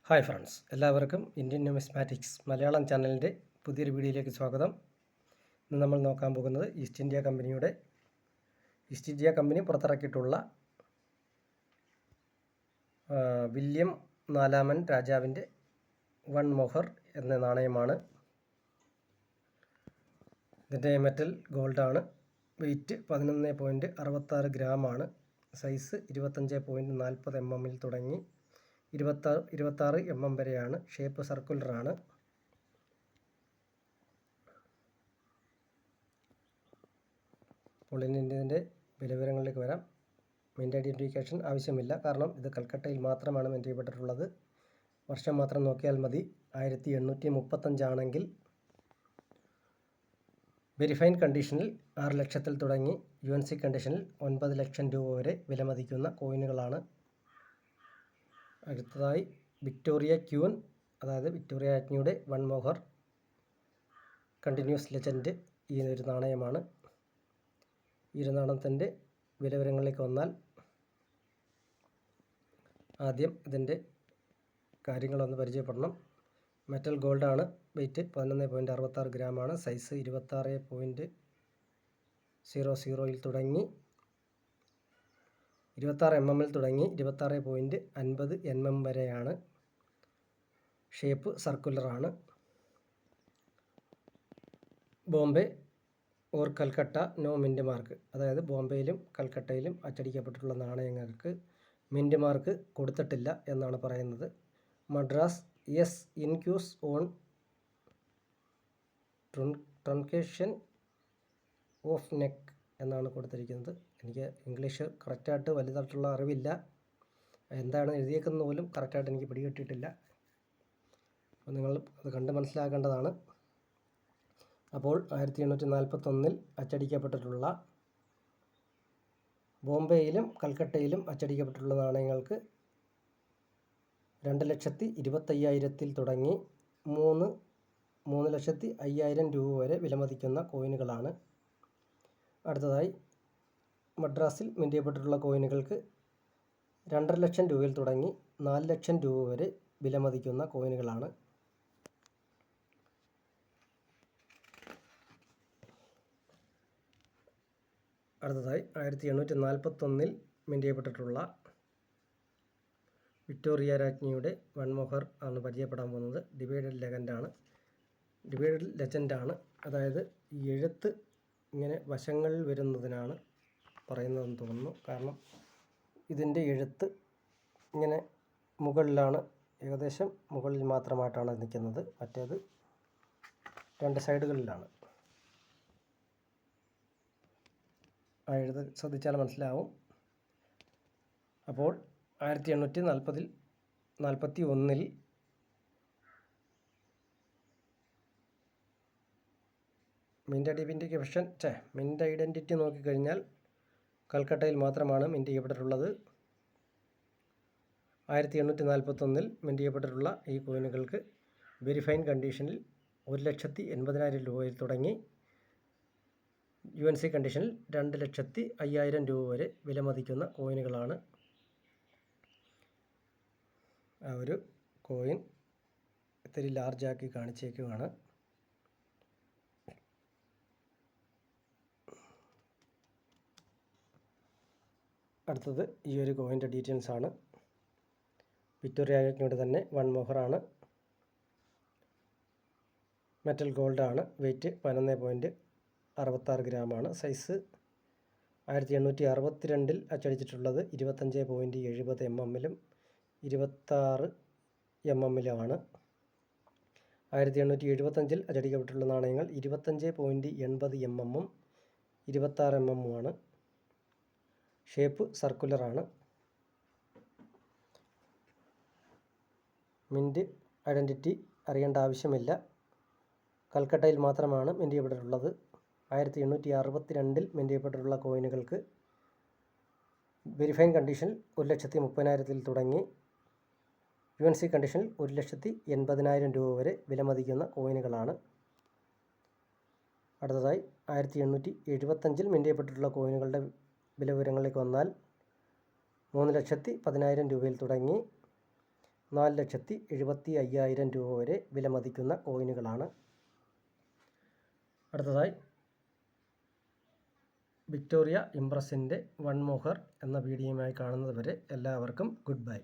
Hi friends, എല്ലാവർക്കും Indian numismatics Malayalam ചാനലിൻ്റെ പുതിയൊരു വീഡിയോയിലേക്ക് സ്വാഗതം. ഇന്ന് നമ്മൾ നോക്കാൻ പോകുന്നത് ഈസ്റ്റ് ഇന്ത്യ കമ്പനി പുറത്തിറക്കിയിട്ടുള്ള വില്യം നാലാമൻ രാജാവിൻ്റെ വൺ മൊഹർ എന്ന നാണയമാണ്. ഇതിൻ്റെ മെറ്റൽ ഗോൾഡാണ്. വെയ്റ്റ് 11.66 ഗ്രാമാണ്. സൈസ് 25.40 mm തുടങ്ങി 26 mm വരെയാണ്. ഷേപ്പ് സർക്കുലറാണ്. അപ്പോൾ ഇനി ഇതിൻ്റെ വിലവിവരങ്ങളിലേക്ക് വരാം. മിൻ്റ് ഐഡൻറ്റിഫിക്കേഷൻ ആവശ്യമില്ല, കാരണം ഇത് കൽക്കട്ടയിൽ മാത്രമാണ് മിൻ്റ് ചെയ്യപ്പെട്ടിട്ടുള്ളത്. വർഷം മാത്രം നോക്കിയാൽ മതി. 1835 ആണെങ്കിൽ വെരിഫൈൻ കണ്ടീഷനിൽ 6 ലക്ഷത്തിൽ തുടങ്ങി UNC കണ്ടീഷനിൽ 9 ലക്ഷം രൂപ വരെ വിലമതിക്കുന്ന കോയിനുകളാണ്. അടുത്തതായി വിക്ടോറിയ ക്യൂൻ, അതായത് വിക്ടോറിയ രാജ്ഞിയുടെ വൺ മൊഹർ കണ്ടിന്യൂസ് ലെജൻഡ് ഈ ഒരു നാണയമാണ്. ഈ ഒരു നാണയത്തിൻ്റെ വിലവിവരങ്ങളിലേക്ക് വന്നാൽ, ആദ്യം ഇതിൻ്റെ കാര്യങ്ങളൊന്ന് പരിചയപ്പെടണം. മെറ്റൽ ഗോൾഡാണ്. വെയ്റ്റ് 11.66 ഗ്രാമാണ്. സൈസ് 26.00 തുടങ്ങി 26 mm തുടങ്ങി 26.50 mm വരെയാണ്. ഷേപ്പ് സർക്കുലറാണ്. Bombay or Calcutta no mint mark, അതായത് ബോംബെയിലും കൽക്കട്ടയിലും അച്ചടിക്കപ്പെട്ടിട്ടുള്ള നാണയങ്ങൾക്ക് മിൻ്റ് മാർക്ക് കൊടുത്തിട്ടില്ല എന്നാണ് പറയുന്നത്. Madras yes incuse on truncation of neck എന്നാണ് കൊടുത്തിരിക്കുന്നത്. എനിക്ക് ഇംഗ്ലീഷ് കറക്റ്റായിട്ട് വലുതായിട്ടുള്ള അറിവില്ല. എന്താണ് എഴുതിയേക്കുന്നത് പോലും കറക്റ്റായിട്ട് എനിക്ക് പിടികിട്ടിയിട്ടില്ല. അപ്പോൾ നിങ്ങൾ അത് കണ്ട് മനസ്സിലാക്കേണ്ടതാണ്. അപ്പോൾ 1841 അച്ചടിക്കപ്പെട്ടിട്ടുള്ള ബോംബെയിലും കൽക്കട്ടയിലും അച്ചടിക്കപ്പെട്ടിട്ടുള്ള നാണയങ്ങൾക്ക് 2,25,000 തുടങ്ങി 3,05,000 രൂപ വരെ വിലമതിക്കുന്ന കോയിനുകളാണ്. അടുത്തതായി മദ്രാസിൽ മിൻ്റ് ചെയ്യപ്പെട്ടിട്ടുള്ള കോയിനുകൾക്ക് 2.5 ലക്ഷം രൂപയിൽ തുടങ്ങി 4 ലക്ഷം രൂപ വരെ വിലമതിക്കുന്ന കോയിനുകളാണ്. അടുത്തതായി 1841 മിൻ്റ് ചെയ്യപ്പെട്ടിട്ടുള്ള വിക്ടോറിയ രാജ്ഞിയുടെ വൺ മൊഹർ ആണ് പരിചയപ്പെടാൻ പോകുന്നത്. ഡിവൈഡഡ് ലെജൻഡാണ്. അതായത് ഈ എഴുത്ത് ഇങ്ങനെ വശങ്ങളിൽ വരുന്നതിനാണ് പറയുന്നതെന്ന് തോന്നുന്നു. കാരണം ഇതിൻ്റെ എഴുത്ത് ഇങ്ങനെ മുകളിലാണ്, ഏകദേശം മുകളിൽ മാത്രമായിട്ടാണ് നിൽക്കുന്നത്. മറ്റേത് 2 സൈഡുകളിലാണ്. ആ എഴുത്ത് ശ്രദ്ധിച്ചാൽ മനസ്സിലാവും. അപ്പോൾ 1841 മിൻ്റ് ഐഡൻറ്റിറ്റി നോക്കിക്കഴിഞ്ഞാൽ കൽക്കട്ടയിൽ മാത്രമാണ് മിൻ്റ് ചെയ്യപ്പെട്ടിട്ടുള്ളത്. 1841 മിൻ്റ് ചെയ്യപ്പെട്ടിട്ടുള്ള ഈ കോയിനുകൾക്ക് വെരിഫൈൻ കണ്ടീഷനിൽ 1,80,000 രൂപയിൽ തുടങ്ങി UNC കണ്ടീഷനിൽ 2,05,000 രൂപ വരെ വിലമതിക്കുന്ന കോയിനുകളാണ്. ആ ഒരു കോയിൻ ഇത്തിരി ലാർജാക്കി കാണിച്ചേക്കുകയാണ്. അടുത്തത് ഈ ഒരു കോയിൻ്റെ ഡീറ്റെയിൽസ് ആണ്. വിക്ടോറിയ രാജ്ഞിയുടെ തന്നെ വൺ മൊഹറാണ്. മെറ്റൽ ഗോൾഡാണ്. വെയ്റ്റ് 11.66 ഗ്രാമാണ്. സൈസ് 1862 അച്ചടിച്ചിട്ടുള്ളത് 25.70 mm 26 mm 1875 അച്ചടിക്കപ്പെട്ടിട്ടുള്ള നാണയങ്ങൾ 25.80 mm 26 mm. ഷേപ്പ് സർക്കുലറാണ്. മിൻ്റ് ഐഡൻറ്റിറ്റി അറിയേണ്ട ആവശ്യമില്ല. കൽക്കട്ടയിൽ മാത്രമാണ് മിൻ്റ് ചെയ്യപ്പെട്ടിട്ടുള്ളത്. 1862 മിൻ്റ് ചെയ്യപ്പെട്ടിട്ടുള്ള കോയിനുകൾക്ക് വെരിഫൈൻ കണ്ടീഷനിൽ 1,30,000 തുടങ്ങി UNC കണ്ടീഷനിൽ 1,80,000 രൂപ വരെ വിലമതിക്കുന്ന കോയിനുകളാണ്. അടുത്തതായി 1875 മിൻ്റ് ചെയ്യപ്പെട്ടിട്ടുള്ള കോയിനുകളുടെ വിലവിവരങ്ങളിലേക്ക് വന്നാൽ 3,10,000 രൂപയിൽ തുടങ്ങി 4,75,000 രൂപ വരെ വിലമതിക്കുന്ന കോയിനുകളാണ്. അടുത്തതായി വിക്ടോറിയ ഇംപ്രസിൻ്റെ വൺ മോഹർ എന്ന വീഡിയോയുമായി കാണുന്നത് വരെ എല്ലാവർക്കും ഗുഡ് ബൈ.